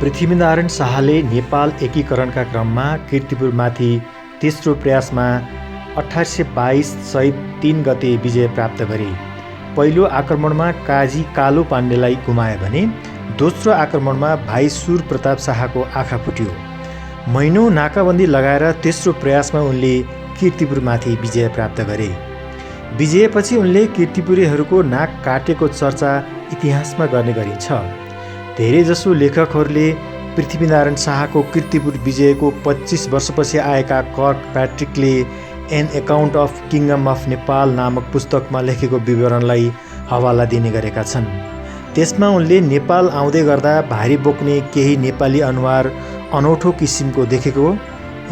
पृथ्वीनारायण शाहले नेपाल एकीकरणका क्रममा कीर्तिपुरमाथि तेस्रो प्रयासमा 1822 चैत 3 गते विजय प्राप्त गरे। पहिलो आक्रमणमा काजी कालो पाण्डेलाई गुमाए भने दोस्रो आक्रमणमा भाइ सुर प्रताप शाहको आँखा फुट्यो। महिनौँ नाकाबन्दी लगाएर तेस्रो प्रयासमा उनले कीर्तिपुरमाथि विजय प्राप्त गरे। विजयपछि उनले कीर्तिपुरेहरूको नाक काटेको चर्चा इतिहासमा गर्ने गरिन्छ। धेरैजसो लेखकहरूले पृथ्वीनारायण शाहको कीर्तिपुर विजयको 25 वर्षपछि आएका कर्क प्याट्रिकले an account of kingdom of Nepal नामक पुस्तकमा लेखेको विवरणलाई हवाला दिने गरेका छन्। त्यसमा उनले नेपाल आउँदै गर्दा भारी बोक्ने केही नेपाली अनुहार अनौठो किसिमको देखेको,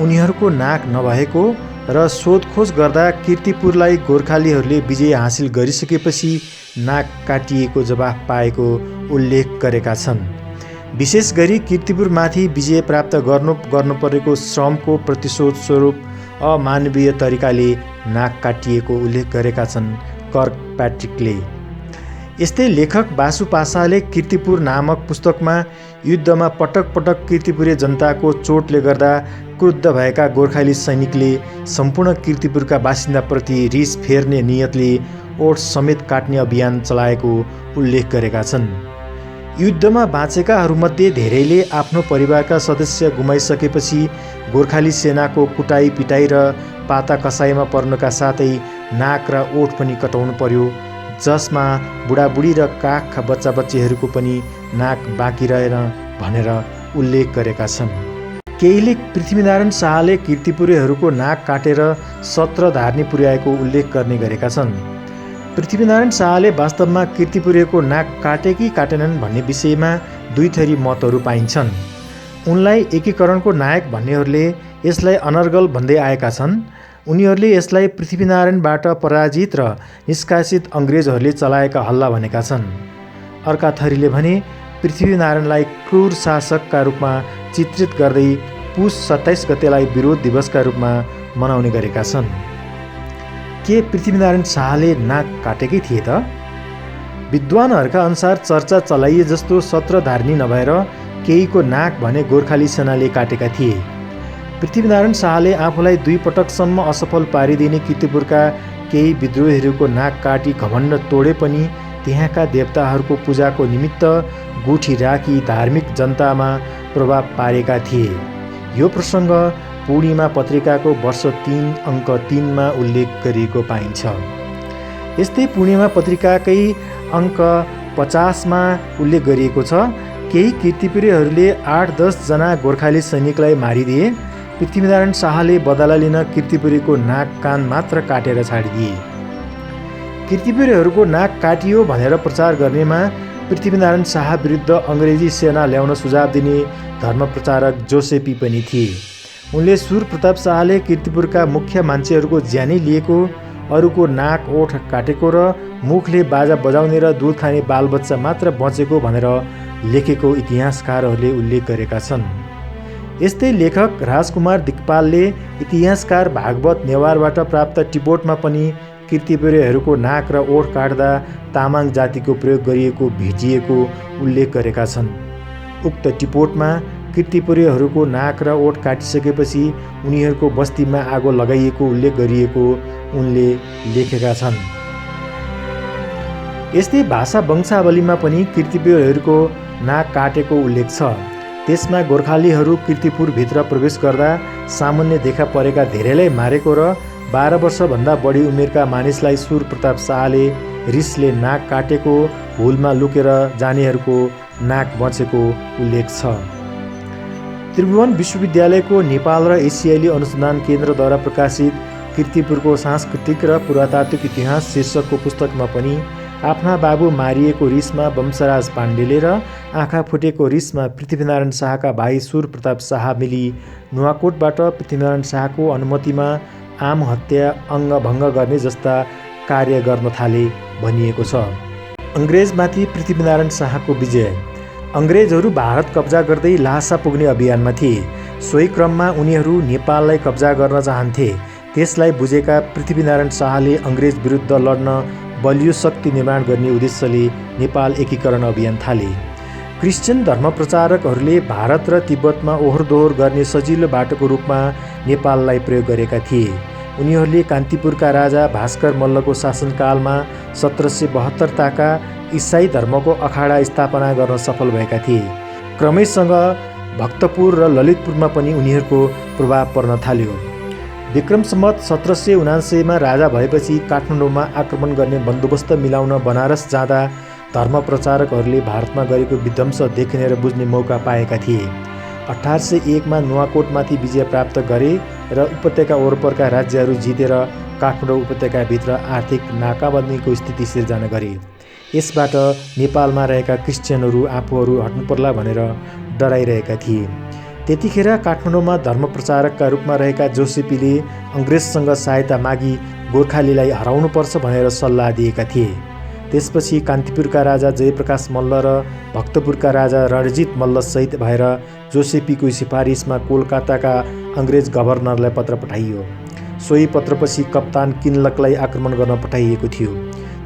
उनीहरूको नाक नभएको र सोधखोज गर्दा कीर्तिपुरलाई गोर्खालीहरूले विजय हासिल गरिसकेपछि नाक काटिएको जवाफ पाएको उल्लेख गरेका छन्। विशेष गरी कीर्तिपुरमाथि विजय प्राप्त गर्नु परेको श्रमको प्रतिशोध स्वरूप अमानवीय तरिकाले नाक काटिएको उल्लेख गरेका छन् कर्क प्याट्रिकले। यस्तै लेखक बासु पासाले कीर्तिपुर नामक पुस्तकमा युद्धमा पटक पटक कीर्तिपुरे जनताको चोटले गर्दा क्रुद्ध भएका गोर्खाली सैनिकले सम्पूर्ण कीर्तिपुरका बासिन्दाप्रति रिस फेर्ने नियतले ओठ समेत काट्ने अभियान चलाएको उल्लेख गरेका छन्। युद्धमा बाँचेकाहरूमध्ये धेरैले आफ्नो परिवारका सदस्य गुमाइसकेपछि गोर्खाली सेनाको कुटाई पिटाई र पाता कसाईमा पर्नुका साथै नाक र ओठ पनि कटाउनु पर्यो, जसमा बुढाबुढी र काखका बच्चाबच्चीहरूको पनि नाक बाँकी रहेन भनेर उल्लेख गरेका छन्। केहीले पृथ्वीनारायण शाहले कीर्तिपुरेहरूको नाक काटेर 17 धार्नी पुर्याएको उल्लेख गर्ने गरेका छन्। पृथ्वीनारायण शाहले वास्तवमा कीर्तिपुरेको नाक काटे कि काटेनन् भन्ने विषयमा दुई थरी मतहरू पाइन्छन्। उनलाई एकीकरणको नायक भन्नेहरूले यसलाई अनर्गल भन्दै आएका छन्। उनीहरूले यसलाई पृथ्वीनारायणबाट पराजित र निष्कासित अङ्ग्रेजहरूले चलाएका हल्ला भनेका छन्। अर्का थरीले भने पृथ्वीनारायणलाई क्रूर शासकका रूपमा चित्रित गर्दै पुस 27 गतेलाई विरोध दिवसका रूपमा मनाउने गरेका छन्। के पृथ्वीनारायण शाहले नाक काटेकै थिए त? विद्वानहरूका अनुसार चर्चा चलाइए जस्तो 17 धार्नी नभएर केहीको नाक भने गोर्खाली सेनाले काटेका थिए। पृथ्वीनारायण शाहले आफूलाई 2 पटकसम्म असफल पारिदिने कीर्तिपुरका केही विद्रोहीहरूको नाक काटी घमण्ड तोडे पनि त्यहाँका देवताहरूको पूजाको निमित्त गुठी राखी धार्मिक जनतामा प्रभाव पारेका थिए। यो प्रसङ्ग पूर्णिमा पत्रिकाको वर्ष 3 अङ्क 3 उल्लेख गरिएको पाइन्छ। यस्तै पूर्णिमा पत्रिकाकै अङ्क 50 उल्लेख गरिएको छ, केही कीर्तिपुरेहरूले 8-10 जना गोर्खाली सैनिकलाई मारिदिए। पृथ्वीनारायण शाहले बदला लिन कीर्तिपुरेको नाक कान मात्र काटेर छाडिदिए। कीर्तिपुरेहरूको नाक काटियो भनेर प्रचार गर्नेमा पृथ्वीनारायण शाह विरुद्ध अङ्ग्रेजी सेना ल्याउन सुझाव दिने धर्मप्रचारक जोसेफी पनि थिए। उनले सुर प्रताप शाहले कीर्तिपुरका मुख्य मान्छेहरूको ज्यानै लिएको, अरूको नाक ओठ काटेको र मुखले बाजा बजाउने र दुध खाने बालबच्चा मात्र बचेको भनेर लेखेको इतिहासकारहरूले उल्लेख गरेका छन्। यस्तै लेखक राजकुमार दिक्पालले इतिहासकार भागवत नेवारबाट प्राप्त टिपोटमा पनि कीर्तिपुरेहरूको नाक र ओठ काट्दा तामाङ जातिको प्रयोग गरिएको भेटिएको उल्लेख गरेका छन्। उक्त टिपोटमा कीर्तिपुरेहरूको नाक र ओठ काटिसकेपछि उनीहरूको बस्तीमा आगो लगाइएको उल्लेख गरिएको उनले लेखेका छन्। यस्तै भाषा वंशावलीमा पनि कीर्तिपुरेहरूको नाक काटेको उल्लेख छ। त्यसमा गोर्खालीहरू कीर्तिपुरभित्र प्रवेश गर्दा सामान्य देखा परेका धेरैलाई मारेको र 12 वर्षभन्दा बढी उमेरका मानिसलाई सुर प्रताप शाहले रिसले नाक काटेको, भुलमा लुकेर जानेहरूको नाक बचेको उल्लेख छ। त्रिभुवन विश्वविद्यालयको नेपाल र एसियाली अनुसन्धान केन्द्रद्वारा प्रकाशित कीर्तिपुरको सांस्कृतिक र पुरातात्विक इतिहास शीर्षकको पुस्तकमा पनि आफ्ना बाबु मारिएको रिसमा वंशराज पाण्डेले र आँखा फुटेको रिसमा पृथ्वीनारायण शाहका भाइ सुर प्रताप शाह मिली नुवाकोटबाट पृथ्वीनारायण शाहको अनुमतिमा आम हत्या अङ्गभङ्ग गर्ने जस्ता कार्य गर्न थाले भनिएको छ। अङ्ग्रेजमाथि पृथ्वीनारायण शाहको विजय। अङ्ग्रेजहरू भारत कब्जा गर्दै ल्हासा पुग्ने अभियानमा थिए। सोही क्रममा उनीहरू नेपाललाई कब्जा गर्न चाहन्थे। त्यसलाई बुझेका पृथ्वीनारायण शाहले अङ्ग्रेज विरुद्ध लड्न बलियो शक्ति निर्माण गर्ने उद्देश्यले नेपाल एकीकरण अभियान थाले। क्रिश्चियन धर्मप्रचारकहरूले भारत र तिब्बतमा ओहोरदोहोर गर्ने सजिलो बाटोको रूपमा नेपाललाई प्रयोग गरेका थिए। उनीहरूले कान्तिपुरका राजा भास्कर मल्लको शासनकालमा 1772 ताका इसाई धर्मको अखाडा स्थापना गर्न सफल भएका थिए। क्रमैसँग भक्तपुर र ललितपुरमा पनि उनीहरूको प्रभाव पर्न थाल्यो। विक्रम सम्वत 1779 राजा भएपछि काठमाडौँमा आक्रमण गर्ने बन्दोबस्त मिलाउन बनारस जाँदा धर्मप्रचारकहरूले भारतमा गरेको विध्वंस देखिने र बुझ्ने मौका पाएका थिए। 1801 मा नुवाकोटमाथि विजय प्राप्त गरे र उपत्यका वरपरका राज्यहरू जितेर काठमाडौँ उपत्यकाभित्र आर्थिक नाकाबन्दीको स्थिति सिर्जना गरे। यसबाट नेपालमा रहेका क्रिश्चियनहरू आफूहरू हट्नुपर्ला भनेर डराइरहेका थिए। त्यतिखेर काठमाडौँमा धर्मप्रचारकका रूपमा रहेका जोसेपीले अङ्ग्रेजसँग सहायता मागी गोर्खालीलाई हराउनुपर्छ भनेर सल्लाह दिएका थिए। त्यसपछि कान्तिपुरका राजा जयप्रकाश मल्ल र भक्तपुरका राजा रणजित मल्ल सहित भएर जोसेपीको सिफारिसमा कोलकाताका अङ्ग्रेज गभर्नरलाई पत्र पठाइयो। सोही पत्रपछि कप्तान किन्लकलाई आक्रमण गर्न पठाइएको थियो।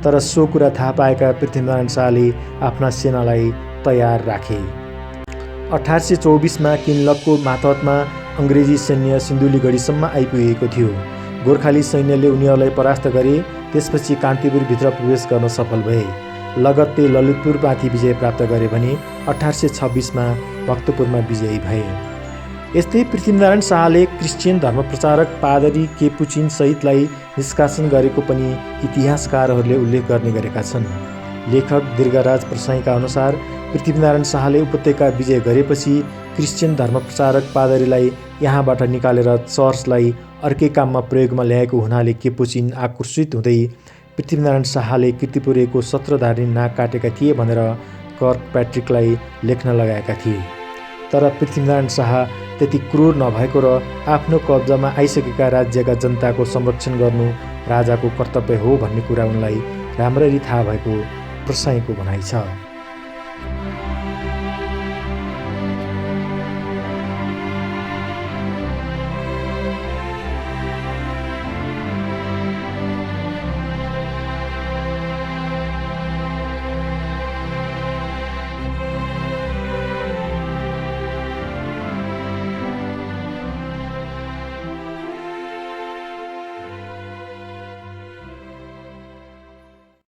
तर सो कुरा थाहा पाएका पृथ्वीनारायण शाहले आफ्ना सेनालाई तयार राखे। 1824 मा किन्लकको मातहतमा अङ्ग्रेजी सैन्य सिन्धुलीगढीसम्म आइपुगेको थियो। गोर्खाली सैन्यले उनीहरूलाई परास्त गरे। त्यसपछि कान्तिपुरभित्र प्रवेश गर्न सफल भए। लगत्तै ललितपुरमाथि विजय प्राप्त गरे भने 1826 मा भक्तपुरमा विजयी भए। यस्तै पृथ्वीनारायण शाहले क्रिश्चियन धर्मप्रचारक पादरी केपुचिन सहितलाई निष्कासन गरेको पनि इतिहासकारहरूले उल्लेख गर्ने गरेका छन्। लेखक दीर्घराज प्रसाईका अनुसार पृथ्वीनारायण शाहले उपत्यका विजय गरेपछि क्रिश्चियन धर्मप्रचारक पादरीलाई यहाँबाट निकालेर चर्चलाई अर्कै काममा प्रयोगमा ल्याएको हुनाले केपुचिन आक्रोशित हुँदै पृथ्वीनारायण शाहले कीर्तिपुरको 17 धार्नी नाक काटेका थिए भनेर कर्कप्याट्रिकलाई लेख्न लगाएका थिए। तर पृथ्वीनारायण शाह त्यति क्रूर नभएको र आफ्नो कब्जामा आइसकेका राज्यका जनताको संरक्षण गर्नु राजाको कर्तव्य हो भन्ने कुरा उनलाई राम्ररी थाहा भएको प्रसाईको भनाइ छ।